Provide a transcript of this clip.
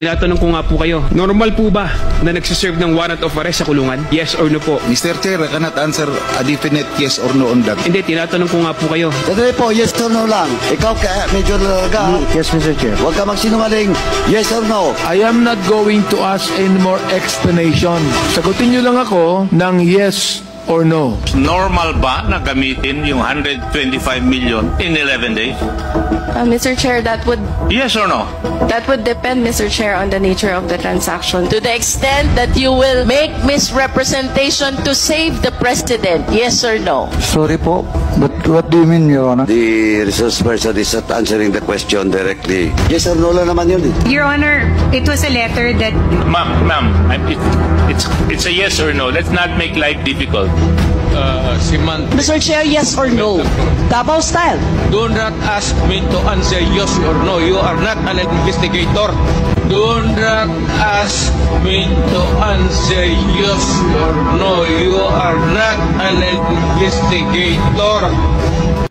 Tinatanong ko nga po kayo, normal po ba na nagsiserve ng warrant of arrest sa kulungan? Yes or no po? Mr. Chair, I cannot answer a definite yes or no on that. Hindi, tinatanong ko nga po kayo. Dali po, yes or no lang. Ikaw medyo lalaga. Yes, Mr. Chair. Huwag ka magsinungaling. Yes or no? I am not going to ask any more explanation. Sagutin niyo lang ako ng yes or no. Normal ba na gamitin yung 125 million in 11 days? Mr. Chair, that would Yes or no? depend, Mr. Chair, on the nature of the transaction. To the extent that you will make misrepresentation to save the president, yes or no? Sorry po, but what do you mean, Your Honor? The resource person is not answering the question directly. Yes or no lang naman yun. Your Honor, it was a letter that... Ma'am, it's a yes or no. Let's not make life difficult. Mr. Chair, yes or no? Davao style. Do not ask me to answer yes or no. You are not an investigator. Do not ask me to answer yes or no. You are not an investigator.